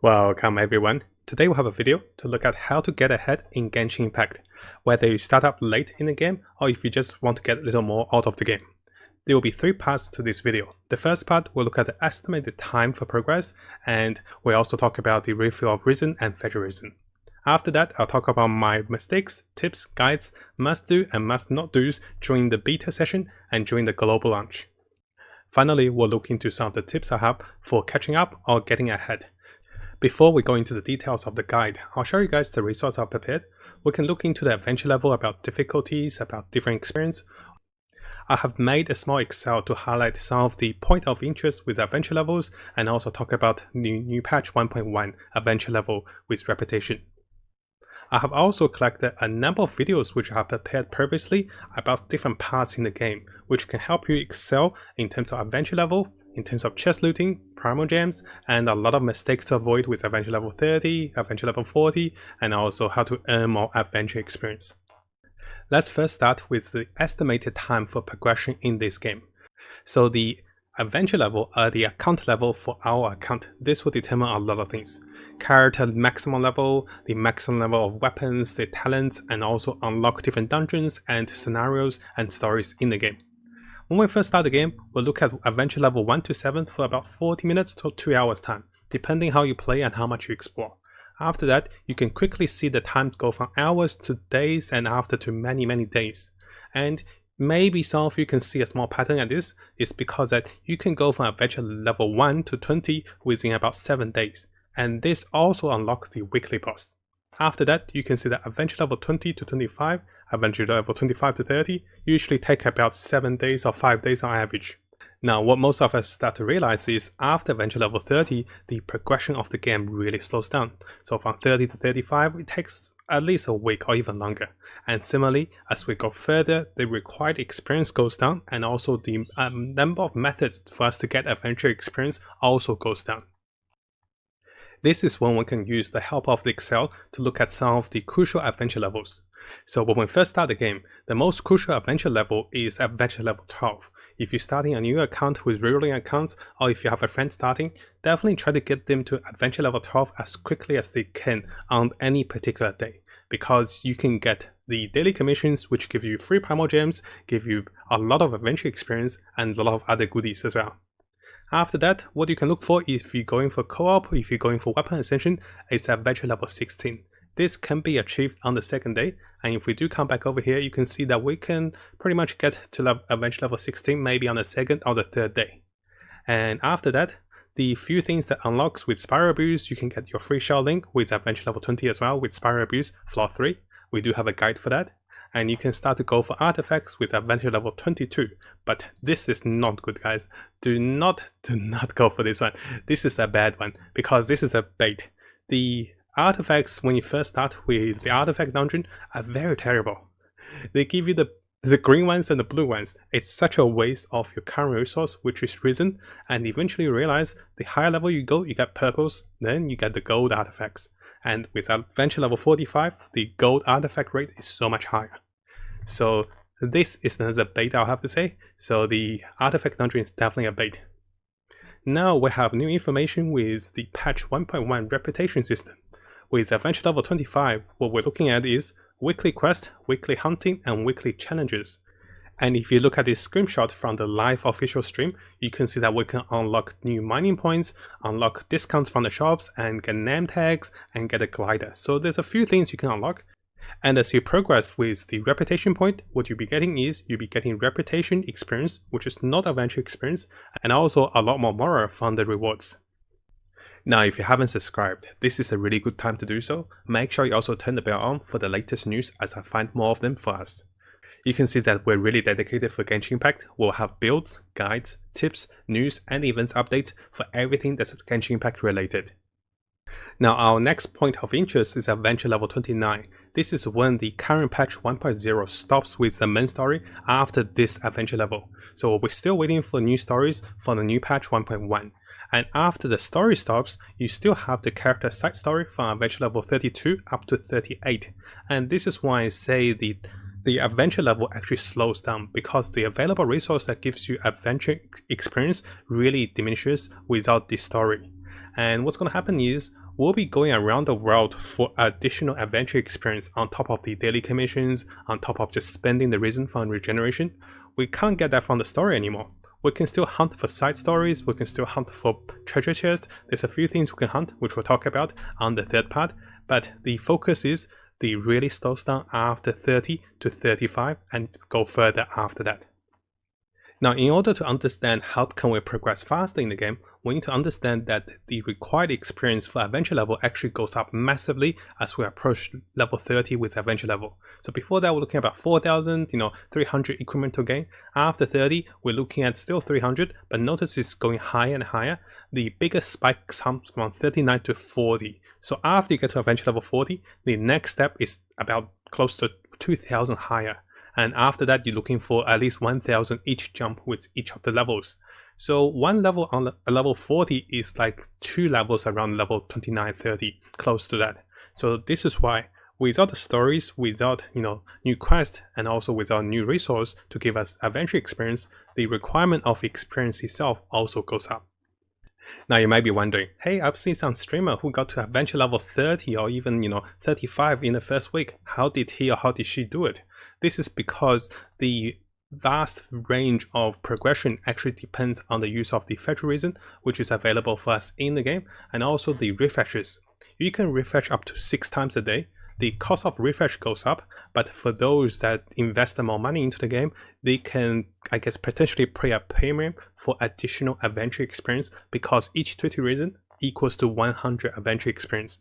Welcome everyone. Today we'll have a video to look at how to get ahead in Genshin Impact, whether you start up late in the game or if you just want to get a little more out of the game. There will be 3 parts to this video. The first part will look at the estimated time for progress, and we'll also talk about the refill of Resin and fetch Resin. After that, I'll talk about my mistakes, tips, guides, must do and must not do's during the beta session and during the global launch. Finally, we'll look into some of the tips I have for catching up or getting ahead. Before we go into the details of the guide, I'll show you guys the resource I've prepared. We can look into the adventure level, about difficulties, about different experience. I have made a small Excel to highlight some of the point of interest with adventure levels and also talk about new patch 1.1 adventure level with reputation. I have also collected a number of videos which I have prepared previously about different parts in the game, which can help you excel in terms of adventure level, in terms of chest looting, Primogems, and a lot of mistakes to avoid with adventure level 30, adventure level 40, and also how to earn more adventure experience. Let's first start with the estimated time for progression in this game. So the adventure level, the account level for our account, this will determine a lot of things. Character maximum level, the maximum level of weapons, the talents, and also unlock different dungeons and scenarios and stories in the game. When we first start the game, we'll look at adventure level 1 to 7 for about 40 minutes to 2 hours time, depending how you play and how much you explore. After that, you can quickly see the time go from hours to days and after to many days. And maybe some of you can see a small pattern at this. It's because that you can go from adventure level 1 to 20 within about 7 days. And this also unlocks the weekly boss. After that, you can see that adventure level 20 to 25, adventure level 25 to 30 usually take about 7 days or 5 days on average. Now, what most of us start to realize is after adventure level 30, the progression of the game really slows down. So from 30 to 35, it takes at least a week or even longer. And similarly, as we go further, the required experience goes down, and also the number of methods for us to get adventure experience also goes down. This is when we can use the help of the Excel to look at some of the crucial adventure levels. So when we first start the game, the most crucial adventure level is adventure level 12. If you're starting a new account with reroll accounts, or if you have a friend starting, definitely try to get them to adventure level 12 as quickly as they can on any particular day, because you can get the daily commissions, which give you free Primogems, give you a lot of adventure experience and a lot of other goodies as well. After that, what you can look for if you're going for co-op, if you're going for weapon ascension, is adventure level 16. This can be achieved on the second day, and if we do come back over here, you can see that we can pretty much get to adventure level 16 maybe on the second or the third day. And after that, the few things that unlocks with Spiral Abuse, you can get your free shell link with adventure level 20 as well with Spiral Abuse floor 3. We do have a guide for that. And you can start to go for artifacts with adventure level 22, but this is not good, guys. Do not go for this one. This is a bad one because this is a bait. The artifacts when you first start with the artifact dungeon are very terrible. They give you the green ones and the blue ones. It's such a waste of your current resource, which is Resin, and eventually you realize the higher level you go, you get purples, then you get the gold artifacts. And with adventure level 45, the gold artifact rate is so much higher. So this is another bait, I'll have to say. So the artifact dungeon is definitely a bait. Now we have new information with the patch 1.1 reputation system. With adventure level 25, what we're looking at is weekly quest, weekly hunting, and weekly challenges. And if you look at this screenshot from the live official stream, you can see that we can unlock new mining points, unlock discounts from the shops, and get name tags, and get a glider. So there's a few things you can unlock. And as you progress with the reputation point, what you'll be getting is you'll be getting reputation experience, which is not adventure experience, and also a lot more moral from the rewards. Now, if you haven't subscribed, this is a really good time to do so. Make sure you also turn the bell on for the latest news as I find more of them for us. You can see that we're really dedicated for Genshin Impact. We'll have builds, guides, tips, news, and events updates for everything that's Genshin Impact related. Now, our next point of interest is adventure level 29. This is when the current patch 1.0 stops with the main story after this adventure level. So we're still waiting for new stories for the new patch 1.1. And after the story stops, you still have the character side story from adventure level 32 up to 38. And this is why I say the adventure level actually slows down, because the available resource that gives you adventure experience really diminishes without the story. And what's going to happen is we'll be going around the world for additional adventure experience on top of the daily commissions, on top of just spending the Resin Fund regeneration. We can't get that from the story anymore. We can still hunt for side stories, we can still hunt for treasure chests. There's a few things we can hunt, which we'll talk about on the third part, but the focus is the really slows down after 30 to 35 and go further after that. Now, in order to understand how can we progress faster in the game, we need to understand that the required experience for adventure level actually goes up massively as we approach level 30 with adventure level. So before that, we're looking at about 4,000, 300 incremental gain. After 30, we're looking at still 300, but notice it's going higher and higher. The biggest spike comes from 39 to 40. So after you get to adventure level 40, the next step is about close to 2,000 higher. And after that, you're looking for at least 1,000 each jump with each of the levels. So one level on level 40 is like 2 levels around level 29, 30, close to that. So this is why without the stories, without new quest, and also without new resource to give us adventure experience, the requirement of experience itself also goes up. Now you might be wondering, hey, I've seen some streamer who got to adventure level 30 or even 35 in the first week. How did he or how did she do it? This is because the vast range of progression actually depends on the use of the fetch resin, which is available for us in the game, and also the refreshes. You can refresh up to 6 times a day. The cost of refresh goes up, but for those that invest more money into the game, they can, I guess, potentially pay a premium for additional adventure experience because each 20 resin equals to 100 adventure experience.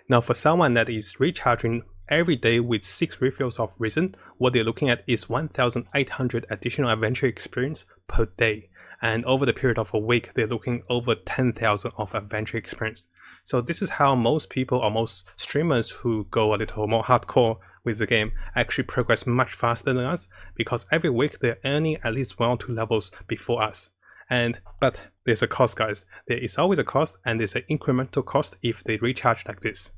Now, for someone that is recharging every day with 6 refills of resin, what they're looking at is 1,800 additional adventure experience per day. And over the period of a week, they're looking over 10,000 of adventure experience. So this is how most people or most streamers who go a little more hardcore with the game actually progress much faster than us, because every week they're earning at least 1 or 2 levels before us. But there's a cost, guys. There is always a cost, and there's an incremental cost if they recharge like this.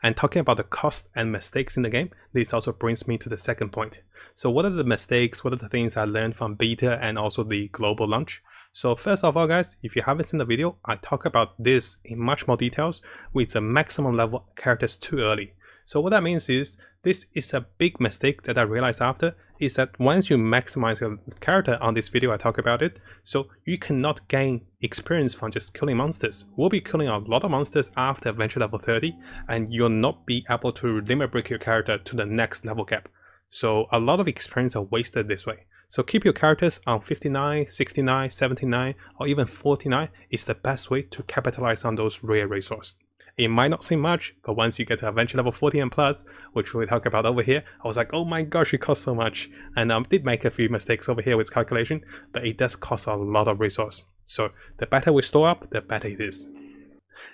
And talking about the cost and mistakes in the game, this also brings me to the second point. So what are the mistakes, what are the things I learned from beta and also the global launch? So first of all, guys, if you haven't seen the video, I talk about this in much more details with the maximum level characters too early. So what that means is, this is a big mistake that I realized after, is that once you maximize your character, on this video I talk about it, so you cannot gain experience from just killing monsters. We'll be killing a lot of monsters after adventure level 30, and you'll not be able to limit break your character to the next level cap. So a lot of experience are wasted this way. So keep your characters on 59, 69, 79, or even 49 is the best way to capitalize on those rare resources. It might not seem much, but once you get to adventure level 40 and plus, which we'll talk about over here, I was like, oh my gosh, it costs so much. And I did make a few mistakes over here with calculation, but it does cost a lot of resource. So the better we store up, the better it is.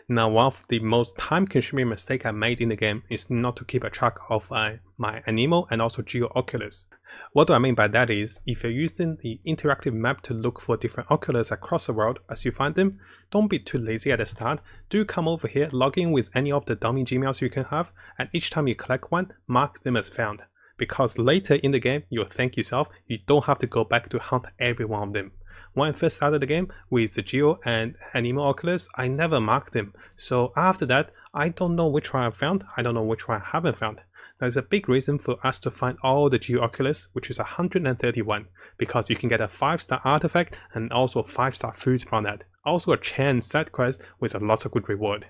Now, one of the most time-consuming mistakes I made in the game is not to keep a track of my Anemo and also Oculus. What do I mean by that is, if you're using the interactive map to look for different Oculus across the world as you find them, don't be too lazy at the start. Do come over here, log in with any of the dummy Gmails you can have, and each time you collect one, mark them as found. Because later in the game, you'll thank yourself, you don't have to go back to hunt every one of them. When I first started the game with the Geo and Anemo Oculus, I never marked them. So after that, I don't know which one I found, I don't know which one I haven't found. There's a big reason for us to find all the Geo Oculus, which is 131, because you can get a 5-star artifact and also 5-star food from that. Also a chain side quest with lots of good reward.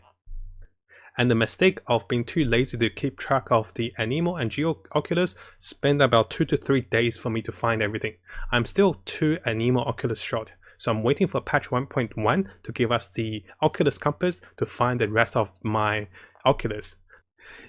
And the mistake of being too lazy to keep track of the Anemo and Geo Oculus spent about 2 to 3 days for me to find everything. I'm still 2 Anemo Oculus short, so I'm waiting for patch 1.1 to give us the Oculus Compass to find the rest of my Oculus.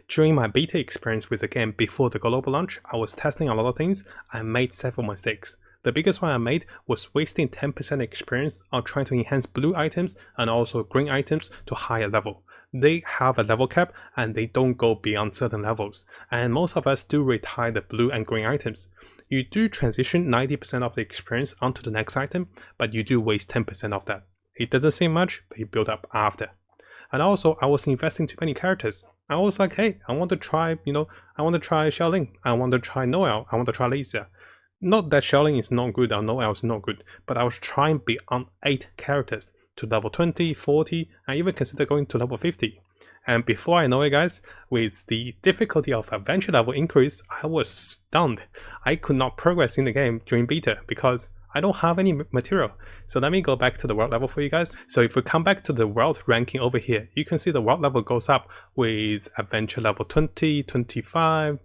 During my beta experience with the game before the global launch, I was testing a lot of things. I made several mistakes. The biggest one I made was wasting 10% experience on trying to enhance blue items and also green items to higher level. They have a level cap and they don't go beyond certain levels, and most of us do retire the blue and green items. You do transition 90% of the experience onto the next item, but you do waste 10% of that. It doesn't seem much, but it built up after. And also, I was investing too many characters. I was like, hey, I want to try, I want to try Xiaoling, I want to try Noel, I want to try Lisa. Not that Xiaoling is not good or Noel is not good, but I was trying beyond 8 characters. to level 20, 40, and even consider going to level 50. And before I know it, guys, with the difficulty of adventure level increase, I was stunned. I could not progress in the game during beta because I don't have any material. So let me go back to the world level for you guys. So if we come back to the world ranking over here, you can see the world level goes up with adventure level 20, 25,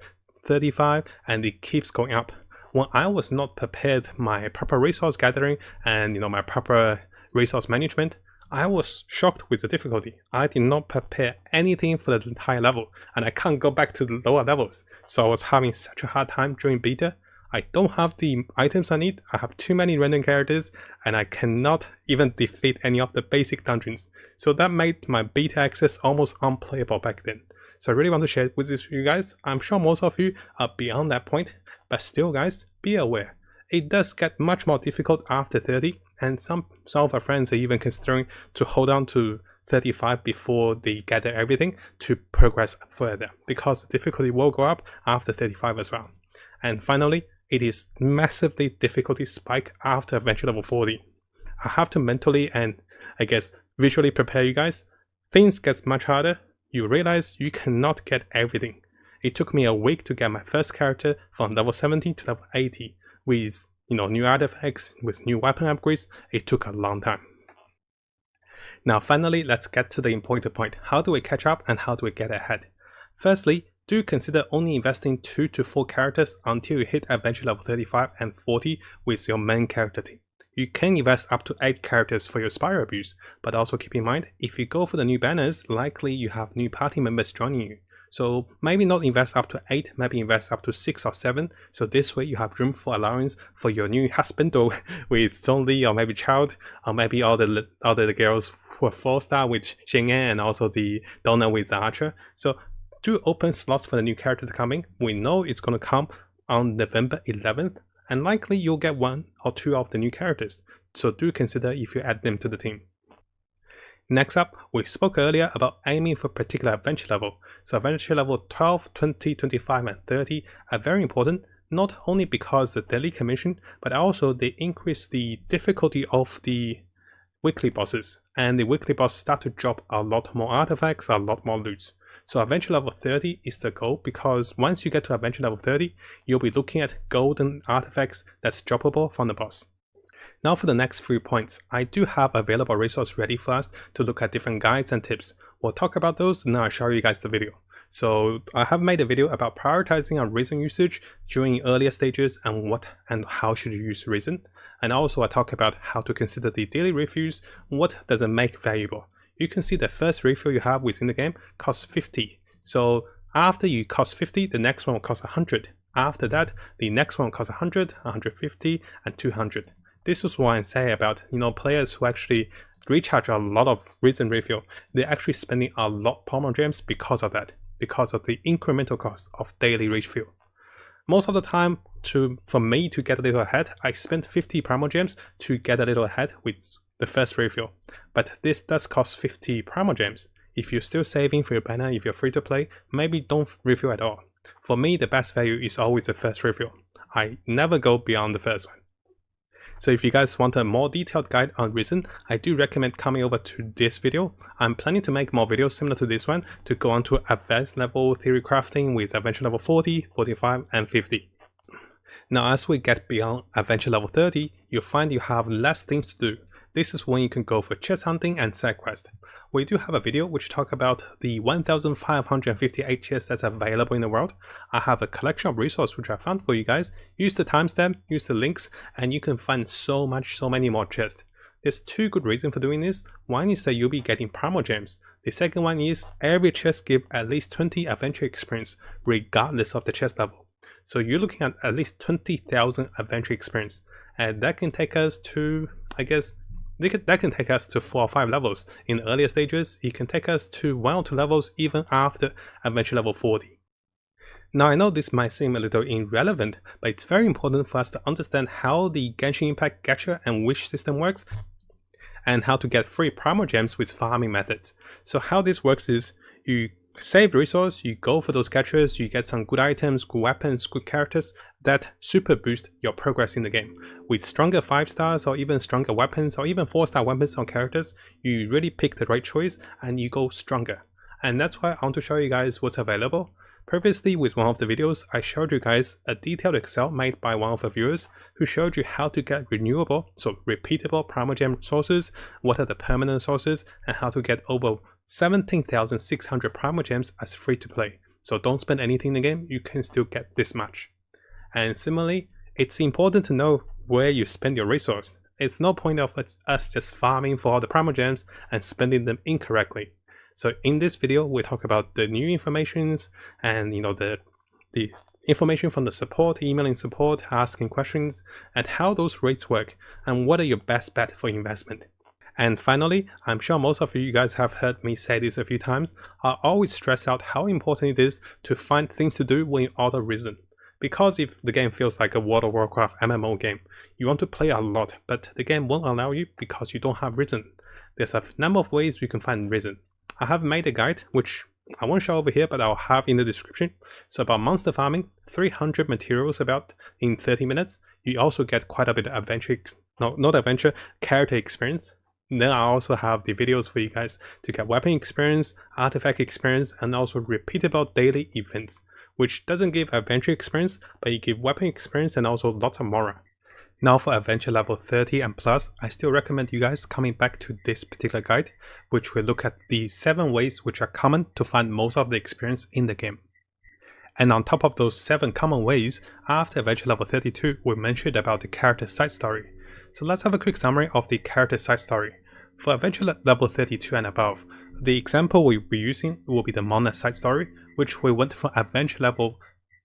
35, and it keeps going up. When I was not prepared my proper resource gathering and my proper resource management, I was shocked with the difficulty. I did not prepare anything for the higher level, and I can't go back to the lower levels. So I was having such a hard time during beta. I don't have the items I need, I have too many random characters, and I cannot even defeat any of the basic dungeons. So that made my beta access almost unplayable back then. So I really want to share with this with you guys. I'm sure most of you are beyond that point, but still guys, be aware. It does get much more difficult after 30, and some of our friends are even considering to hold on to 35 before they gather everything to progress further, because the difficulty will go up after 35 as well. And finally, it is massively difficulty spike after adventure level 40. I have to mentally and I guess visually prepare you guys. Things get much harder. You realize you cannot get everything. It took me a week to get my first character from level 70 to level 80 with new artifacts, with new weapon upgrades. It took a long time. Now finally, let's get to the important point. How do we catch up and how do we get ahead? Firstly, do consider only investing 2 to 4 characters until you hit adventure level 35 and 40 with your main character team. You can invest up to 8 characters for your spiral builds, but also keep in mind, if you go for the new banners, likely you have new party members joining you. So maybe not invest up to 8, maybe invest up to 6 or 7. So this way you have room for allowance for your new husband or with Zhongli, or maybe Child, or maybe all the girls who are 4-star with Xing'an, and also the Donna with Archer. So do open slots for the new character to come in. We know it's going to come on November 11th, and likely you'll get 1 or 2 of the new characters. So do consider if you add them to the team. Next up, we spoke earlier about aiming for a particular adventure level. So adventure level 12, 20, 25, and 30 are very important, not only because the daily commission, but also they increase the difficulty of the weekly bosses, and the weekly boss start to drop a lot more artifacts, a lot more loots. So adventure level 30 is the goal, because once you get to adventure level 30, you'll be looking at golden artifacts that's droppable from the boss. Now for the next 3 points, I do have available resource ready for us to look at different guides and tips. We'll talk about those and I'll show you guys the video. So I have made a video about prioritizing on Resin usage during earlier stages and what and how should you use Resin. And also I talk about how to consider the daily refills, what does it make valuable. You can see the first refill you have within the game costs 50. So after you cost 50, the next one will cost 100. After that, the next one will cost 100, 150, and 200. This is what I say about players who actually recharge a lot of Resin refill. They're actually spending a lot Primogems because of that, because of the incremental cost of daily refill. Most of the time, for me to get a little ahead, I spend 50 Primogems to get a little ahead with the first refill. But this does cost 50 Primogems. If you're still saving for your banner, if you're free to play, maybe don't refill at all. For me, the best value is always the first refill. I never go beyond the first one. So if you guys want a more detailed guide on Resin, I do recommend coming over to this video. I'm planning to make more videos similar to this one to go on to advanced level theory crafting with adventure level 40, 45, and 50. Now as we get beyond adventure level 30, you'll find you have less things to do. This is when you can go for chest hunting and side quest. We do have a video which talk about the 1558 chests that's available in the world. I have a collection of resources which I found for you guys. Use the timestamp, use the links, and you can find so many more chests. There's 2 good reasons for doing this. One is that you'll be getting Primogems. The second one is every chest gives at least 20 adventure experience regardless of the chest level. So you're looking at least 20,000 adventure experience, and that can take us to, I guess, that can take us to 4 or 5 levels. In the earlier stages, it can take us to 1 or 2 levels even after adventure level 40. Now I know this might seem a little irrelevant, but it's very important for us to understand how the Genshin Impact gacha and wish system works, and how to get free Primogems with farming methods. So how this works is, you save resource, you go for those catchers, you get some good items, good weapons, good characters that super boost your progress in the game. With stronger 5 stars or even stronger weapons or even 4-star weapons on characters, you really pick the right choice and you go stronger. And that's why I want to show you guys what's available. Previously with one of the videos, I showed you guys a detailed Excel made by one of the viewers who showed you how to get renewable, so repeatable Primogem sources, what are the permanent sources, and how to get over 17,600 Primogems as free to play. So don't spend anything in the game, you can still get this much. And similarly, it's important to know where you spend your resource. It's no point of us just farming for all the Primogems and spending them incorrectly. So in this video, we talk about the new informations and the information from the support, emailing support, asking questions, and how those rates work, and what are your best bet for investment. And finally, I'm sure most of you guys have heard me say this a few times, I always stress out how important it is to find things to do when you order Resin. Because if the game feels like a World of Warcraft MMO game, you want to play a lot, but the game won't allow you because you don't have Resin. There's a number of ways you can find Resin. I have made a guide, which I won't show over here, but I'll have in the description. So about monster farming, 300 materials about in 30 minutes. You also get quite a bit of adventure, not adventure, character experience. Then I also have the videos for you guys to get weapon experience, artifact experience, and also repeatable daily events, which doesn't give adventure experience, but you give weapon experience and also lots of mora. Now for adventure level 30 and plus, I still recommend you guys coming back to this particular guide, which will look at the 7 ways which are common to find most of the experience in the game. And on top of those 7 common ways, after adventure level 32, we mentioned about the character side story. So let's have a quick summary of the character side story. For adventure level 32 and above, the example we'll be using will be the Mona side story, which we went from adventure level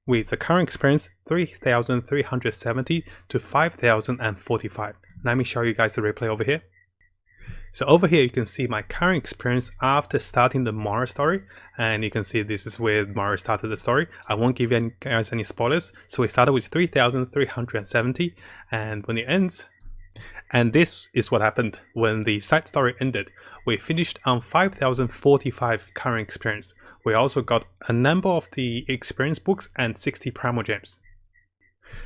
with the current experience 3,370 to 5,045. Let me show you guys the replay over here. So over here you can see my current experience after starting the Mara story, and you can see this is where Mara started the story. I won't give you guys any spoilers. So we started with 3,370, and when it ends, and this is what happened when the side story ended. We finished on 5,045 current experience. We also got a number of the experience books and 60 Primogems.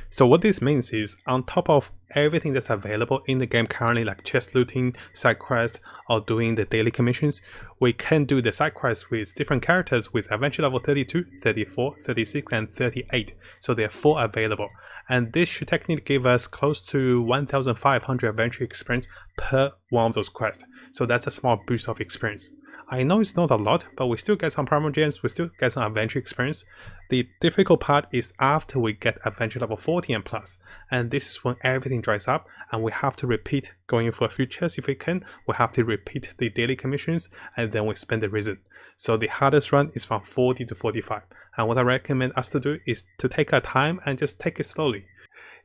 So what this means is, on top of everything that's available in the game currently, like chest looting, side quests, or doing the daily commissions, we can do the side quests with different characters with adventure level 32, 34, 36, and 38. So there are 4 available. And this should technically give us close to 1,500 adventure experience per one of those quests. So that's a small boost of experience. I know it's not a lot, but we still get some Primogems, we still get some adventure experience. The difficult part is after we get adventure level 40 and plus, and this is when everything dries up and we have to repeat going for a few chests if we can. We have to repeat the daily commissions and then we spend the Resin. So the hardest run is from 40 to 45, and what I recommend us to do is to take our time and just take it slowly.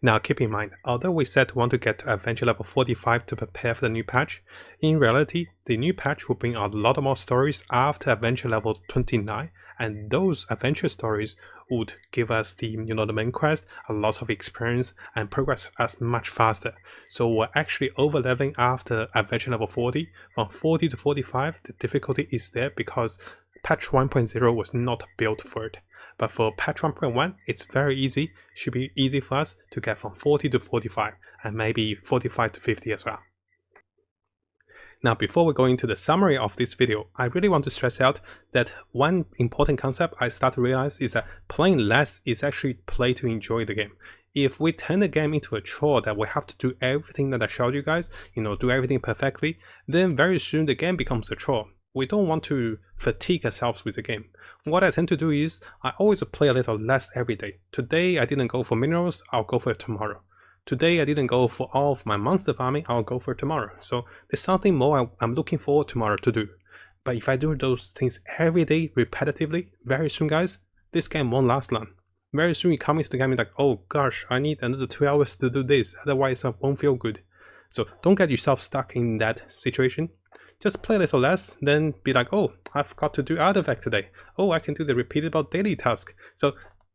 Now keep in mind, although we said we want to get to adventure level 45 to prepare for the new patch, in reality, the new patch will bring a lot more stories after adventure level 29, and those adventure stories would give us the main quest, a lot of experience, and progress us much faster. So we're actually over-leveling after adventure level 40. From 40 to 45, the difficulty is there because patch 1.0 was not built for it. But for patch 1.1, it's very easy. Should be easy for us to get from 40 to 45 and maybe 45 to 50 as well. Now, before we go into the summary of this video, I really want to stress out that one important concept I start to realize is that playing less is actually play to enjoy the game. If we turn the game into a chore that we have to do everything that I showed you guys, do everything perfectly, then very soon the game becomes a chore. We don't want to fatigue ourselves with the game. What I tend to do is, I always play a little less every day. Today I didn't go for minerals, I'll go for it tomorrow. Today I didn't go for all of my monster farming, I'll go for it tomorrow. So there's something more I'm looking forward tomorrow to do. But if I do those things every day, repetitively, very soon guys, this game won't last long. Very soon you come into the game and like, oh gosh, I need another 2 hours to do this, otherwise I won't feel good. So don't get yourself stuck in that situation. Just play a little less, then be like, oh, I've got to do artifact today. Oh, I can do the repeatable daily task. So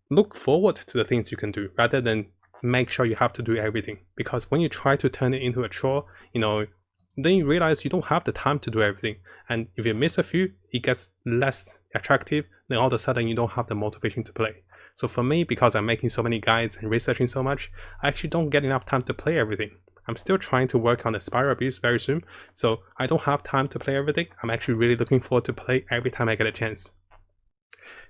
look forward to the things you can do rather than make sure you have to do everything. Because when you try to turn it into a chore, then you realize you don't have the time to do everything. And if you miss a few, it gets less attractive, then all of a sudden you don't have the motivation to play. So for me, because I'm making so many guides and researching so much, I actually don't get enough time to play everything. I'm still trying to work on the Spiral Abuse very soon, so I don't have time to play everything. I'm actually really looking forward to play every time I get a chance.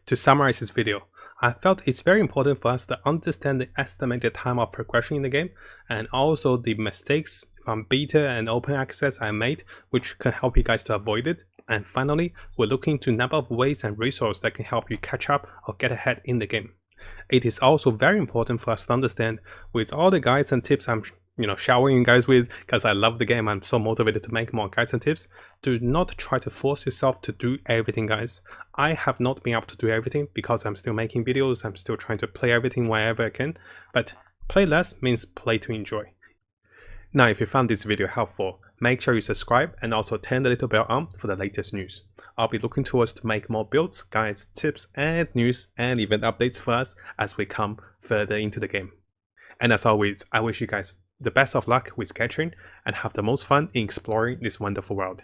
To summarize this video, I felt it's very important for us to understand the estimated time of progression in the game, and also the mistakes from beta and open access I made, which can help you guys to avoid it. And finally, we're looking into a number of ways and resources that can help you catch up or get ahead in the game. It is also very important for us to understand, with all the guides and tips I'm showering you guys with, because I love the game, I'm so motivated to make more guides and tips. Do not try to force yourself to do everything, guys. I have not been able to do everything because I'm still making videos, I'm still trying to play everything whenever I can, but play less means play to enjoy. Now, if you found this video helpful, make sure you subscribe and also turn the little bell on for the latest news. I'll be looking towards to make more builds, guides, tips, and news and event updates for us as we come further into the game. And as always, I wish you guys the best of luck with Genshin and have the most fun in exploring this wonderful world.